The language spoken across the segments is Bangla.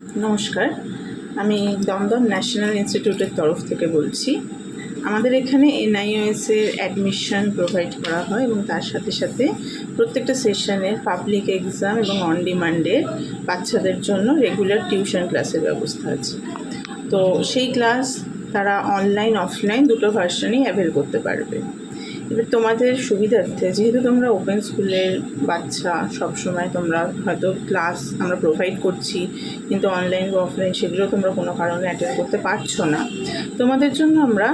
নমস্কার, আমি দমদম ন্যাশনাল ইনস্টিটিউটের তরফ থেকে বলছি। আমাদের এখানে NIOS-এর অ্যাডমিশন প্রোভাইড করা হয় এবং তার সাথে সাথে প্রত্যেকটা সেশনের পাবলিক এক্সাম এবং অন ডিমান্ডের বাচ্চাদের জন্য রেগুলার টিউশন ক্লাসের ব্যবস্থা আছে। তো সেই ক্লাস তারা অনলাইন অফলাইন দুটো ভার্সনই অ্যাভেল করতে পারবে। এবার তোমাদের সুবিধার্থে, যেহেতু তোমরা ওপেন স্কুলের বাচ্চা, সবসময় তোমরা হয়তো ক্লাস আমরা প্রোভাইড করছি কিন্তু অনলাইন বা অফলাইন সেগুলো তোমরা কোনো কারণে অ্যাটেন্ড করতে পারছো না, তোমাদের জন্য আমরা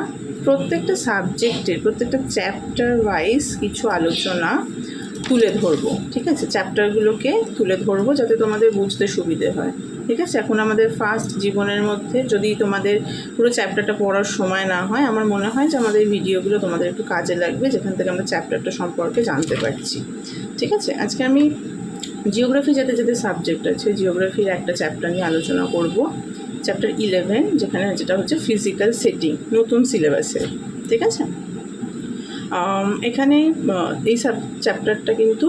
প্রত্যেকটা সাবজেক্টের প্রত্যেকটা চ্যাপ্টার ওয়াইজ কিছু আলোচনা তুলে ধরবো। ঠিক আছে, চ্যাপ্টারগুলোকে তুলে ধরবো যাতে তোমাদের বুঝতে সুবিধে হয়। ঠিক আছে, এখন আমাদের ফার্স্ট জীবনের মধ্যে যদি তোমাদের পুরো চ্যাপ্টারটা পড়ার সময় না হয়, আমার মনে হয় যে আমাদের ভিডিওগুলো তোমাদের একটু কাজে লাগবে, যেখান থেকে আমরা চ্যাপ্টারটা সম্পর্কে জানতে পারছি। ঠিক আছে, আজকে আমি জিওগ্রাফি যেতে সাবজেক্ট আছে, জিওগ্রাফির একটা চ্যাপ্টার নিয়ে আলোচনা করব, চ্যাপ্টার 11, যেটা হচ্ছে ফিজিক্যাল সেটিং, নতুন সিলেবাসের। ঠিক আছে, এখানে এই চ্যাপ্টারটা কিন্তু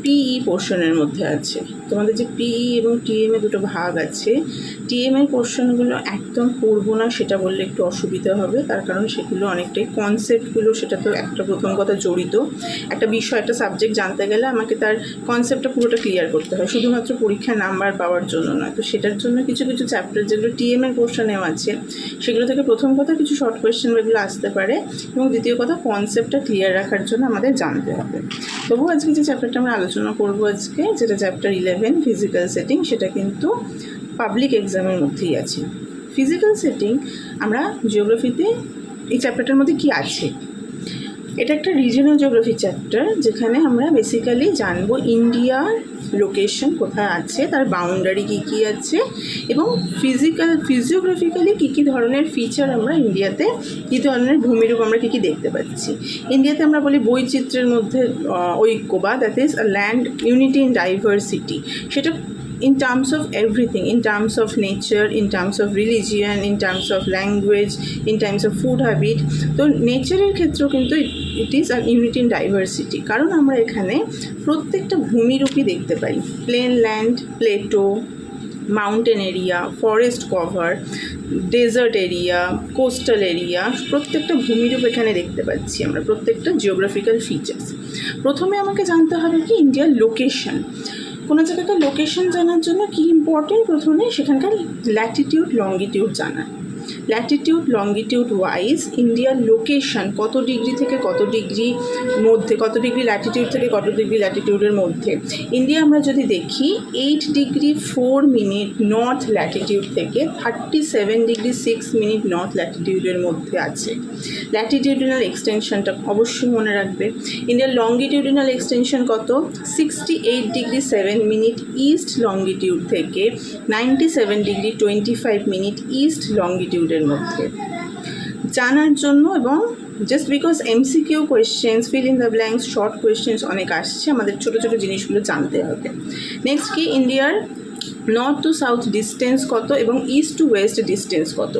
PE পোর্শনের মধ্যে আছে। তোমাদের যে PE এবং TM এ দুটো ভাগ আছে, TM এর পোর্শনগুলো একদম পড়বো না সেটা বললে একটু অসুবিধা হবে, তার কারণ সেগুলো অনেকটাই কনসেপ্টগুলো, সেটা তো একটা প্রথম কথা জড়িত। একটা বিষয়, একটা সাবজেক্ট জানতে গেলে আমাকে তার কনসেপ্টটা পুরোটা ক্লিয়ার করতে হয়, শুধুমাত্র পরীক্ষায় নাম্বার পাওয়ার জন্য নয়। তো সেটার জন্য কিছু কিছু চ্যাপ্টার যেগুলো TM এর পোর্শনেও আছে, সেগুলো থেকে প্রথম কথা কিছু শর্ট কোয়েশ্চেন এগুলো আসতে পারে, এবং দ্বিতীয় কথা কনসেপ্টটা ক্লিয়ার রাখার জন্য আমাদের জানতে হবে। তবু আজকে যে চ্যাপ্টারটা আমরা আলোচনা করব আজকে, যেটা চ্যাপ্টার 11 ফিজিক্যাল সেটিং, সেটা কিন্তু পাবলিক এক্সামের মধ্যেই আছে। ফিজিক্যাল সেটিং আমরা জিওগ্রাফিতে এই চ্যাপ্টারটার মধ্যে কি আছে, এটা একটা রিজিওনাল জিওগ্রাফি চ্যাপ্টার, যেখানে আমরা বেসিক্যালি জানবো ইন্ডিয়ার লোকেশন কোথায় আছে, তার বাউন্ডারি কী কী আছে, এবং ফিজিওগ্রাফিক্যালি কী কী ধরনের ফিচার আমরা ইন্ডিয়াতে, কী ধরনের ভূমিরূপ আমরা কী কী দেখতে পাচ্ছি। ইন্ডিয়াতে আমরা বলি বৈচিত্র্যের মধ্যে ঐক্য, বা that is land unity in diversity, সেটা in terms of everything, in terms of nature, in terms of religion, in terms of language, in terms of food habit. তো নেচারের ক্ষেত্রেও কিন্তু it is an unity in diversity, কারণ আমরা এখানে প্রত্যেকটা ভূমিরূপই দেখতে পাই। Plain land, plateau, mountain area, forest cover, desert area, coastal area, প্রত্যেকটা ভূমিরূপ এখানে দেখতে পাচ্ছি আমরা, প্রত্যেকটা জিওগ্রাফিক্যাল ফিচার্স। প্রথমে আমাকে জানতে হবে কি ইন্ডিয়ার লোকেশন। কোনো জায়গাকার লোকেশন জানার জন্য কি ইম্পর্টেন্ট, প্রথমে সেখানকার ল্যাটিটিউড লঙ্গিটিউড জানা। ল্যাটিটিউড লঙ্গিটিউড ওয়াইজ ইন্ডিয়ার লোকেশন কত ডিগ্রি থেকে কত ডিগ্রি মধ্যে, কত ডিগ্রি ল্যাটিটিউড থেকে কত ডিগ্রি ল্যাটিটিউডের মধ্যে। ইন্ডিয়া আমরা যদি দেখি 8 ডিগ্রি 4 মিনিট নর্থ ল্যাটিটিউড থেকে 37 ডিগ্রি 6 মিনিট নর্থ ল্যাটিটিউডের মধ্যে আছে। ল্যাটিটিউডিনাল এক্সটেনশনটা অবশ্যই মনে রাখবে। ইন্ডিয়ার লঙ্গিটিউডিনাল এক্সটেনশন কত, 68 ডিগ্রি 7 মিনিট ইস্ট লঙ্গিটিউড থেকে 97 ডিগ্রি 25 মিনিট ইস্ট লঙ্গিটিউডের মধ্যে জানার জন্য। এবং just because MCQ questions, fill in the blanks, short questions অনেক আসছে, আমাদের ছোটো ছোটো জিনিসগুলো জানতে হবে। নেক্সট কি, ইন্ডিয়ার নর্থ টু সাউথ ডিস্টেন্স কত এবং ইস্ট টু ওয়েস্ট ডিস্টেন্স কত।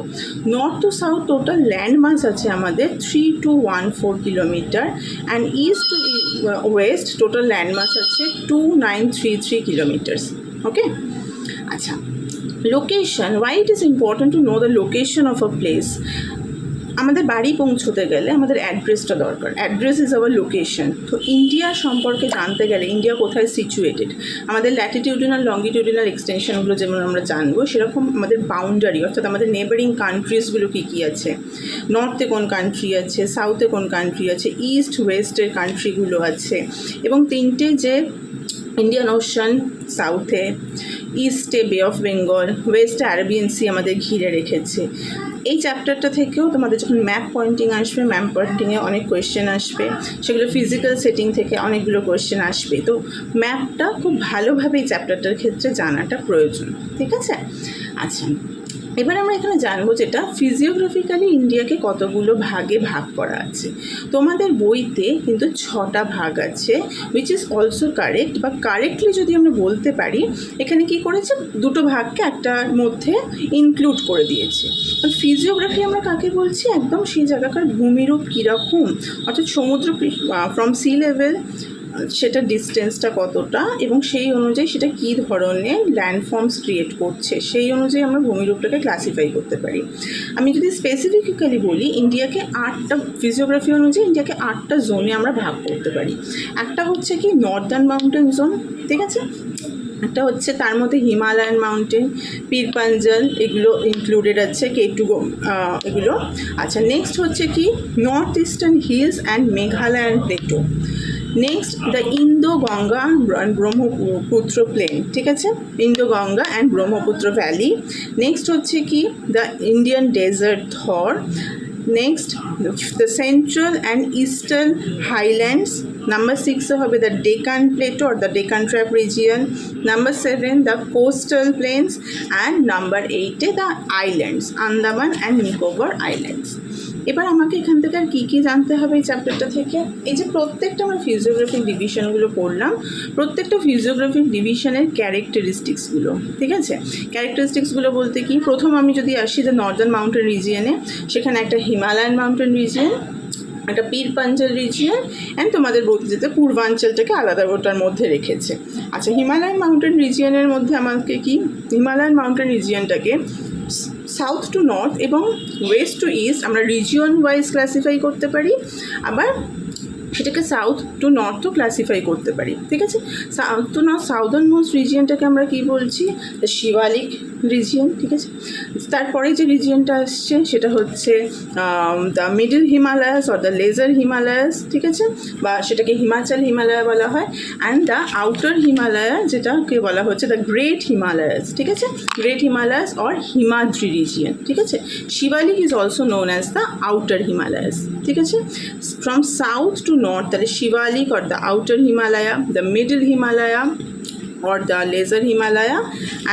North to south total land mass আছে আমাদের 3214 kilometre, and east to west total land mass আছে 2933 কিলোমিটার্স। ওকে, আচ্ছা, location, why it is important to know the location of a place. আমাদের বাড়ি পৌঁছতে গেলে আমাদের অ্যাড্রেসটা দরকার, অ্যাড্রেস ইজ আওয়ার লোকেশন। তো ইন্ডিয়া সম্পর্কে জানতে গেলে ইন্ডিয়া কোথায় সিচুয়েটেড, আমাদের ল্যাটিটিউডিনাল লঙ্গিটিউডিনাল এক্সটেনশনগুলো যেমন আমরা জানবো, সেরকম আমাদের বাউন্ডারি, অর্থাৎ আমাদের নেবারিং কান্ট্রিজগুলো কী কী আছে, নর্থে কোন কান্ট্রি আছে, সাউথে কোন কান্ট্রি আছে, ইস্ট ওয়েস্টের কান্ট্রিগুলো আছে, এবং তিনটে যে ইন্ডিয়ান ওশান, সাউথে, ইস্টে বে অফ বেঙ্গল, ওয়েস্টে আরবিয়ান সি আমাদের ঘিরে রেখেছে। এই চ্যাপ্টারটা থেকেও তোমাদের যখন ম্যাপ পয়েন্টিং আসবে, ম্যাপ পয়েন্টিংয়ে অনেক কোয়েশ্চেন আসবে, সেগুলো ফিজিক্যাল সেটিং থেকে অনেকগুলো কোয়েশ্চেন আসবে। তো ম্যাপটা খুব ভালোভাবে এই চ্যাপ্টারটার ক্ষেত্রে জানাটা প্রয়োজন। ঠিক আছে, আচ্ছা, এবার আমরা এখানে জানবো যেটা ফিজিওগ্রাফিক্যালি ইন্ডিয়াকে কতগুলো ভাগে ভাগ করা আছে। তোমাদের বইতে কিন্তু 6টা ভাগ আছে, উইচ ইজ অলসো কারেক্ট, বা কারেক্টলি যদি আমরা বলতে পারি, এখানে কি করেছে, দুটো ভাগকে একটার মধ্যে ইনক্লুড করে দিয়েছে। ফিজিওগ্রাফি আমরা কাকে বলছি, একদম সেই জায়গাকার ভূমিরূপ কীরকম, অর্থাৎ সমুদ্র ফ্রম সি লেভেল সেটা ডিস্টেন্সটা কতটা এবং সেই অনুযায়ী সেটা কী ধরনের ল্যান্ডফর্মস ক্রিয়েট করছে, সেই অনুযায়ী আমরা ভূমিরূপটাকে ক্লাসিফাই করতে পারি। আমি যদি স্পেসিফিক্যালি বলি, ইন্ডিয়াকে 8টা ফিজিওগ্রাফি অনুযায়ী ইন্ডিয়াকে 8টা জোনে আমরা ভাগ করতে পারি। একটা হচ্ছে কি নর্দার্ন মাউন্টেন জোন, ঠিক আছে, একটা হচ্ছে তার মধ্যে হিমালয়ান মাউন্টেন, পীর পাঞ্জাল এগুলো ইনক্লুডেড আছে, K2 এগুলো। আচ্ছা, নেক্সট হচ্ছে কি north eastern hills and Meghalayan plateau. Next the Indo Ganga Brahmaputra plain, ঠিক আছে, Indo Ganga and Brahmaputra valley. Next হচ্ছে কি the Indian desert Thar. Next the central and eastern highlands. Number 6 হবে the Deccan plateau or the Deccan Trap region. Number 7 the coastal plains and number 8 the islands, Andaman and Nicobar Islands. এবার আমাকে এখান থেকে আর কী কী জানতে হবে এই চ্যাপ্টারটা থেকে? এই যে প্রত্যেকটা আমরা ফিজিওগ্রাফিক ডিভিশনগুলো পড়লাম, প্রত্যেকটা ফিজিওগ্রাফিক ডিভিশনের ক্যারেক্টারিস্টিক্সগুলো, ঠিক আছে। ক্যারেক্টারিস্টিক্সগুলো বলতে কি, প্রথম আমি যদি আসি দ্য নর্দার্ন মাউন্টেন রিজিয়নে, সেখানে একটা হিমালয়ান মাউন্টেন রিজিয়ন, একটা পীর পাঞ্জাল রিজিয়ন অ্যান্ড তোমাদের বলতে যেতে পূর্বাঞ্চলটাকে আলাদা ওটার মধ্যে রেখেছে। আচ্ছা, হিমালয়ান মাউন্টেন রিজিয়নের মধ্যে আমাকে কি হিমালয়ান মাউন্টেন রিজিয়নটাকে সাউথ টু নর্থ এবং ওয়েস্ট টু ইস্ট আমরা রিজিয়ন ওয়াইজ ক্লাসিফাই করতে পারি, আবার সেটাকে সাউথ টু নর্থও ক্লাসিফাই করতে পারি, ঠিক আছে। South to north southern most রিজিয়নটাকে আমরা কী বলছি, শিবালিক রিজিয়ন, ঠিক আছে। তারপরে যে রিজিয়নটা আসছে সেটা হচ্ছে the middle Himalayas or the lesser Himalayas, ঠিক আছে, বা সেটাকে হিমাচল হিমালয় বলা হয়। অ্যান্ড দ্য আউটার হিমালয়া যেটাকে বলা হচ্ছে দ্য গ্রেট হিমালয়াস, ঠিক আছে, great Himalayas or Himadri region, ঠিক আছে। Shivalik is also known as the outer Himalayas, ঠিক আছে। ফ্রম সাউথ টু নর্থ তাহলে Shivalik or the outer Himalaya, the middle Himalaya or the lesser Himalaya,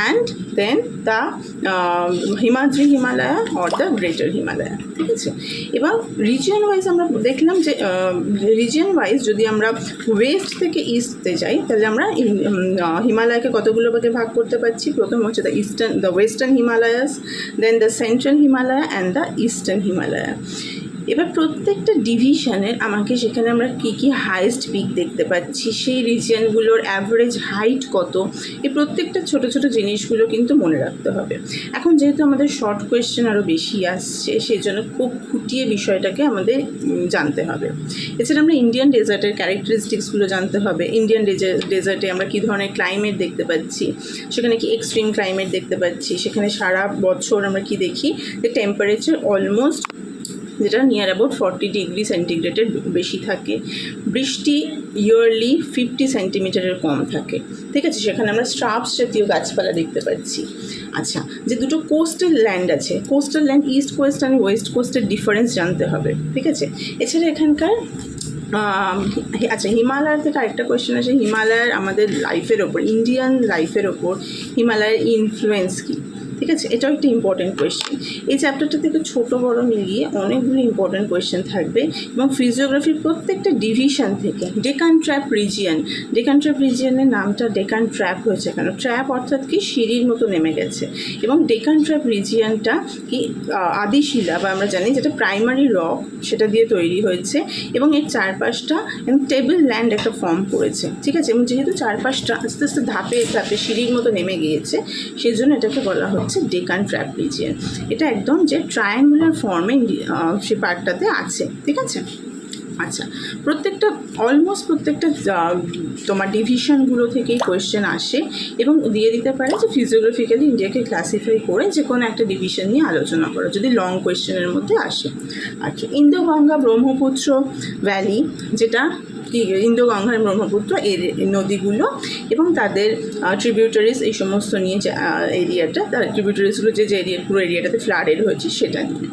and then the Himadri Himalaya or the greater Himalaya, ঠিক আছে। এবং রিজিয়ন ওয়াইজ আমরা দেখলাম যে রিজিয়ন ওয়াইজ যদি আমরা ওয়েস্ট থেকে ইস্টে যাই তাহলে আমরা হিমালয়কে কতগুলো ভাগে ভাগ করতে পারছি। প্রথম হচ্ছে the western Himalayas, then the central Himalaya and the eastern Himalaya. এবার প্রত্যেকটা ডিভিশনের আমাকে সেখানে আমরা কী কী হাইয়েস্ট পিক দেখতে পাচ্ছি, সেই রিজিয়নগুলোর অ্যাভারেজ হাইট কত, এই প্রত্যেকটা ছোটো ছোটো জিনিসগুলো কিন্তু মনে রাখতে হবে। এখন যেহেতু আমাদের শর্ট কোয়েশ্চেন আরও বেশি আসছে, সেই জন্য খুব খুঁটিয়ে বিষয়টাকে আমাদের জানতে হবে। এছাড়া আমরা ইন্ডিয়ান ডেজার্টের ক্যারেক্টারিস্টিক্সগুলো জানতে হবে। ইন্ডিয়ান ডেজার্টে আমরা কী ধরনের ক্লাইমেট দেখতে পাচ্ছি, সেখানে কি এক্সট্রিম ক্লাইমেট দেখতে পাচ্ছি, সেখানে সারা বছর আমরা কি দেখি যে টেম্পারেচার অলমোস্ট যেটা নিয়ার অ্যাবাউট 40 ডিগ্রি সেন্টিগ্রেডের বেশি থাকে, বৃষ্টি ইয়ারলি 50 সেন্টিমিটারের কম থাকে, ঠিক আছে। সেখানে আমরা স্ট্রাবস জাতীয় গাছপালা দেখতে পাচ্ছি। আচ্ছা, যে দুটো কোস্টাল ল্যান্ড আছে, coastal land east coast and west কোস্টের ডিফারেন্স জানতে হবে, ঠিক আছে। এছাড়া এখানকার আচ্ছা, হিমালয়ার থেকে আরেকটা কোয়েশ্চেন আছে, হিমালয়ার আমাদের লাইফের ওপর, ইন্ডিয়ান লাইফের ওপর হিমালয়ের ইনফ্লুয়েন্স কী, ঠিক আছে। এটাও একটা ইম্পর্টেন্ট কোয়েশ্চেন। এই চ্যাপ্টারটা থেকে ছোটো বড় মিলিয়ে অনেকগুলো ইম্পর্টেন্ট কোয়েশ্চেন থাকবে এবং ফিজিওগ্রাফির প্রত্যেকটা ডিভিশন থেকে Deccan trap region, Deccan trap রিজিয়নের নামটা ডেকান ট্র্যাপ হয়েছে কেন, ট্র্যাপ অর্থাৎ কি সিঁড়ির মতো নেমে গেছে, এবং ডেকান ট্র্যাপ রিজিয়নটা কি আদিশিলা বা আমরা জানি যেটা প্রাইমারি রক সেটা দিয়ে তৈরি হয়েছে এবং এর চারপাশটা টেবিল ল্যান্ড একটা ফর্ম করেছে, ঠিক আছে। এবং যেহেতু চারপাশটা আস্তে আস্তে ধাপে ধাপে সিঁড়ির মতো নেমে গিয়েছে, সেই জন্য এটাকে বলা হচ্ছে ডেকান ট্র্যাপ রিজিয়ন। এটা একদম যে ট্রায়াঙ্গুলার ফর্মে সে পার্টটাতে আছে, ঠিক আছে। আচ্ছা, অলমোস্ট প্রত্যেকটা তোমার ডিভিশনগুলো থেকেই কোয়েশ্চেন আসে এবং দিয়ে দিতে পারে যে ফিজিওগ্রাফিক্যালি ইন্ডিয়াকে ক্লাসিফাই করে যে কোনো একটা ডিভিশন নিয়ে আলোচনা করো যদি লং কোয়েশ্চেনের মধ্যে আসে। আচ্ছা, ইন্দো গঙ্গা ব্রহ্মপুত্র ভ্যালি, যেটা ইন্দো গঙ্গা ব্রহ্মপুত্র এর নদীগুলো এবং তাদের ট্রিবিউটারিজ এই সমস্ত নিয়ে যে এরিয়াটা, তার ট্রিবিউটারিজগুলো যে পুরো এরিয়াটাতে ফ্লাডেড হয়েছে সেটা নিয়ে।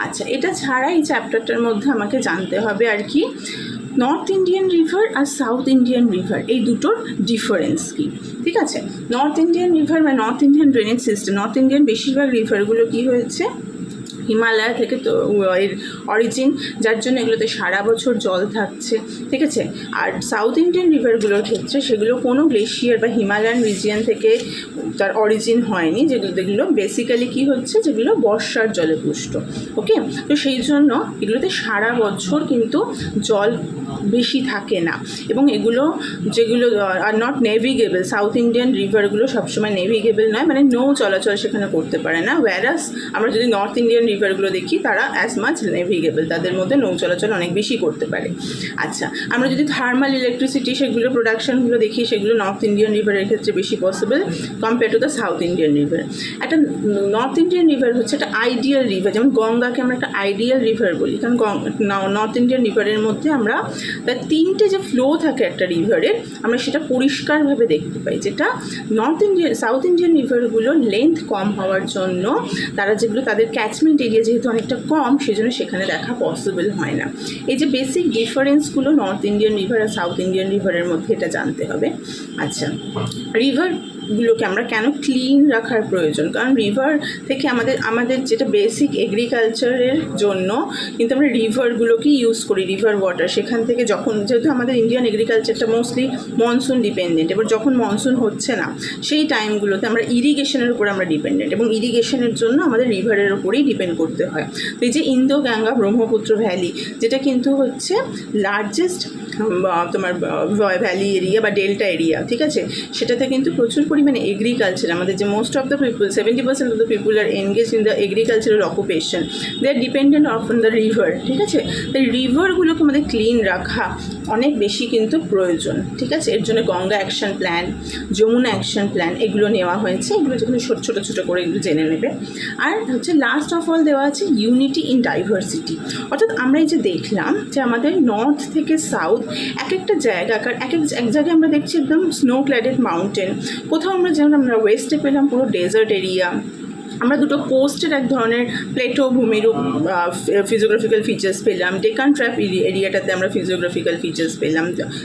আচ্ছা, এটা ছাড়া এই চ্যাপ্টারটার মধ্যে আমাকে জানতে হবে আর কি নর্থ ইন্ডিয়ান রিভার আর সাউথ ইন্ডিয়ান রিভার এই দুটোর ডিফারেন্স কী, ঠিক আছে। নর্থ ইন্ডিয়ান রিভার বা north Indian drainage system, north Indian বেশিরভাগ রিভারগুলো কী হয়েছে হিমালয় থেকে তো এর অরিজিন, যার জন্য এগুলোতে সারা বছর জল থাকছে, ঠিক আছে। আর সাউথ ইন্ডিয়ান রিভারগুলোর ক্ষেত্রে সেগুলো কোনো গ্লেশিয়ার বা হিমালয়ান রিজিয়ন থেকে তার অরিজিন হয়নি, যেগুলো বেসিক্যালি কী হচ্ছে, যেগুলো বর্ষার জলে পুষ্ট। ওকে, তো সেই জন্য এগুলোতে সারা বছর কিন্তু জল বেশি থাকে না, এবং এগুলো যেগুলো are not navigable, south Indian রিভারগুলো সবসময় নেভিগেবল নয়, মানে নৌ চলাচল সেখানে করতে পারে না। ওয়ারাস আমরা যদি নর্থ ইন্ডিয়ান রিভারগুলো দেখি, তারা অ্যাজ মাচ নেভিগেবল, তাদের মধ্যে নৌ চলাচল অনেক বেশি করতে পারে। আচ্ছা, আমরা যদি থার্মাল ইলেকট্রিসিটি সেগুলো প্রোডাকশনগুলো দেখি, সেগুলো নর্থ ইন্ডিয়ান রিভারের ক্ষেত্রে বেশি possible compare to the south Indian river. একটা নর্থ ইন্ডিয়ান রিভার হচ্ছে একটা আইডিয়াল রিভার, যেমন গঙ্গাকে আমরা একটা আইডিয়াল রিভার বলি, কারণ নর্থ ইন্ডিয়ান রিভারের মধ্যে আমরা তার তিনটে যে ফ্লো থাকে একটা রিভারের, আমরা সেটা পরিষ্কারভাবে দেখতে পাই, যেটা সাউথ ইন্ডিয়ান রিভারগুলোর লেন্থ কম হওয়ার জন্য, তারা যেগুলো তাদের ক্যাচমেন্ট এরিয়া যেহেতু অনেকটা কম, সেজন্য সেখানে দেখা পসিবল হয় না। এই যে বেসিক ডিফারেন্সগুলো নর্থ ইন্ডিয়ান রিভার আর সাউথ ইন্ডিয়ান রিভারের মধ্যে, এটা জানতে হবে। আচ্ছা, রিভারগুলোকে আমরা কেন ক্লিন রাখার প্রয়োজন? কারণ রিভার থেকে আমাদের যেটা বেসিক এগ্রিকালচারের জন্য কিন্তু আমরা রিভারগুলোকে ইউজ করি, রিভার ওয়াটার। সেখান থেকে যেহেতু আমাদের ইন্ডিয়ান এগ্রিকালচারটা মোস্টলি মনসুন ডিপেন্ডেন্ট, এবার যখন মনসুন হচ্ছে না সেই টাইমগুলোতে আমরা ইরিগেশনের উপর আমরা ডিপেন্ডেন্ট, এবং ইরিগেশনের জন্য আমাদের রিভারের উপরেই ডিপেন্ড করতে হয়। তো এই যে ইন্দো গঙ্গা ব্রহ্মপুত্র ভ্যালি, যেটা কিন্তু হচ্ছে লার্জেস্ট তোমার ভ্যালি এরিয়া বা ডেল্টা এরিয়া, ঠিক আছে, সেটাতে কিন্তু প্রচুর পরিমাণে এগ্রিকালচার, আমাদের যে most of the people 70% of the people are engage in the agricultural occupation, they are dependent on the river, ঠিক আছে। তাই রিভারগুলোকে আমাদের ক্লিন রাখা অনেক বেশি কিন্তু প্রয়োজন, ঠিক আছে। এর জন্য Ganga action plan, Yamuna action plan এগুলো নেওয়া হয়েছে, এগুলো যেগুলো ছোটো ছোটো করে এগুলো জেনে নেবে। আর হচ্ছে লাস্ট অফ অল দেওয়া আছে ইউনিটি ইন ডাইভার্সিটি, অর্থাৎ আমরা এই যে দেখলাম যে আমাদের নর্থ থেকে সাউথ এক একটা জায়গাকার এক জায়গায় আমরা দেখছি একদম স্নো ক্ল্যাডেড মাউন্টেন, কোথাও আমরা ওয়েস্টে পেলাম পুরো ডেজার্ট এরিয়া, আমরা দুটো কোস্টের এক ধরনের প্লেটো ভূমিরূপ ফিজিওগ্রাফিক্যাল ফিচার্স পেলাম, ডেকান ট্র্যাপ এরিয়াটাতে আমরা ফিজিওগ্রাফিক্যাল ফিচার্স পেলাম,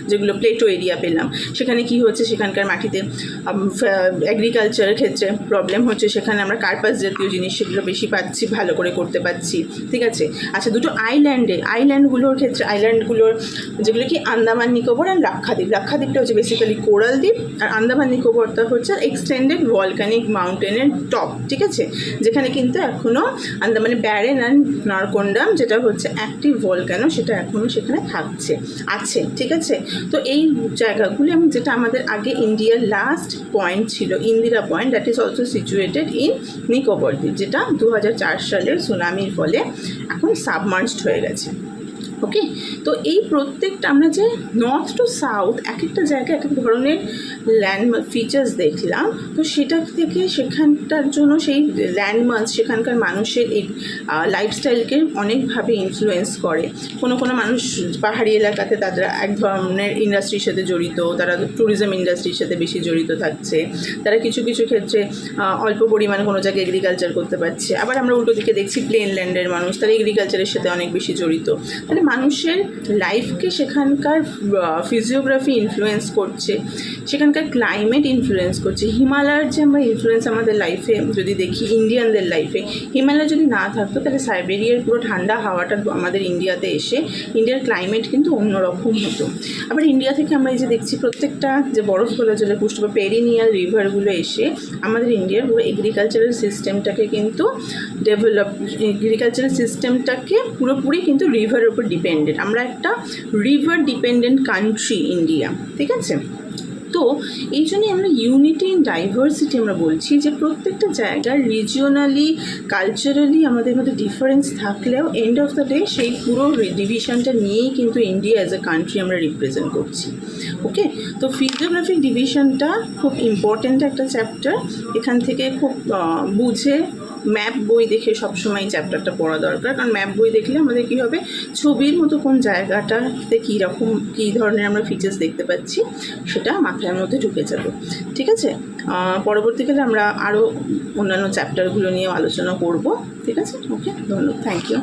যেগুলো প্লেটো এরিয়া পেলাম। সেখানে কি হচ্ছে, সেখানকার মাটিতে এগ্রিকালচারের ক্ষেত্রে প্রবলেম হচ্ছে, সেখানে আমরা কার্পাস জাতীয় জিনিস সেগুলো বেশি পাচ্ছি, ভালো করে করতে পারছি, ঠিক আছে। আচ্ছা, দুটো আইল্যান্ডগুলোর ক্ষেত্রে, আইল্যান্ডগুলোর যেগুলো কি আন্দামান নিকোবর আর লাক্ষাদ্বীপটা হচ্ছে বেসিক্যালি কোরাল দ্বীপ, আর আন্দামান নিকোবরটা হচ্ছে এক্সটেন্ডেড ভলকানিক মাউন্টেনের টপ, ঠিক আছে, যেখানে কিন্তু এখনও আন্দামানে ব্যারেন অ্যান্ড নারকোন্ডাম, যেটা হচ্ছে অ্যাক্টিভ ভলক্যানো, সেটা এখনও সেখানে আছে, ঠিক আছে। তো এই জায়গাগুলি, এবং যেটা আমাদের আগে ইন্ডিয়ার লাস্ট পয়েন্ট ছিল, Indira point, that is also situated in Nicobar দ্বীপ, যেটা 2004 সালের সুনামির ফলে এখন সাবমার্জড হয়ে গেছে। ওকে, তো এই প্রত্যেকটা আমরা যে নর্থ টু সাউথ এক একটা জায়গায় এক এক ধরনের ল্যান্ডমার্ক ফিচার্স দেখলাম, তো সেটা থেকে সেখানটার জন্য সেই ল্যান্ডমার্ক সেখানকার মানুষের এই লাইফস্টাইলকে অনেকভাবে ইনফ্লুয়েন্স করে। কোনো মানুষ পাহাড়ি এলাকাতে তারা এক ধরনের ইন্ডাস্ট্রির সাথে জড়িত, তারা ট্যুরিজম ইন্ডাস্ট্রির সাথে বেশি জড়িত থাকছে, তারা কিছু ক্ষেত্রে অল্প পরিমাণে কোনো জায়গায় এগ্রিকালচার করতে পারছে। আবার আমরা উল্টো দিকে দেখছি প্লেন ল্যান্ডের মানুষ, তারা এগ্রিকালচারের সাথে অনেক বেশি জড়িত। তাহলে মানুষের লাইফকে সেখানকার ফিজিওগ্রাফি ইনফ্লুয়েন্স করছে, সেখানকার ক্লাইমেট ইনফ্লুয়েন্স করছে। হিমালয়ের যে আমরা ইনফ্লুয়েন্স আমাদের লাইফে যদি দেখি, ইন্ডিয়ানদের লাইফে হিমালয় যদি না থাকতো, তাহলে সাইবেরিয়ার পুরো ঠান্ডা হাওয়াটা আমাদের ইন্ডিয়াতে এসে ইন্ডিয়ার ক্লাইমেট কিন্তু অন্যরকম হতো। আবার ইন্ডিয়া থেকে আমরা এই যে দেখছি প্রত্যেকটা যে বরফ গলা জলে পুষ্ট বা পেরিনিয়াল রিভারগুলো এসে আমাদের ইন্ডিয়ার পুরো এগ্রিকালচারাল সিস্টেমটাকে কিন্তু এগ্রিকালচারাল সিস্টেমটাকে পুরোপুরি কিন্তু রিভারের উপর ডিপেন্ডেন্ট। আমরা একটা রিভার ডিপেন্ডেন্ট কান্ট্রি ইন্ডিয়া, ঠিক আছে। তো এই জন্যই আমরা ইউনিটি ইন ডাইভার্সিটি আমরা বলছি, যে প্রত্যেকটা জায়গার রিজিওনালি কালচারালি আমাদের মধ্যে ডিফারেন্স থাকলেও এন্ড অফ দ্য ডে সেই পুরো ডিভিশনটা নিয়েই কিন্তু ইন্ডিয়া অ্যাজ এ কান্ট্রি আমরা রিপ্রেজেন্ট করছি। ওকে, তো ফিজিওগ্রাফিক ডিভিশনটা খুব ইম্পর্ট্যান্ট একটা চ্যাপ্টার, এখান থেকে খুব বুঝে ম্যাপ বই দেখে সবসময় চ্যাপ্টারটা পড়া দরকার। কারণ ম্যাপ বই দেখলে আমাদের কী হবে, ছবির মতো কোন জায়গাটাতে কী ধরনের আমরা ফিচার্স দেখতে পাচ্ছি সেটা মাথার মধ্যে ঢুকে যাবে, ঠিক আছে। পরবর্তীকালে আমরা আরও অন্যান্য চ্যাপ্টারগুলো নিয়ে আলোচনা করব, ঠিক আছে। ওকে, ধন্যবাদ, থ্যাংক ইউ।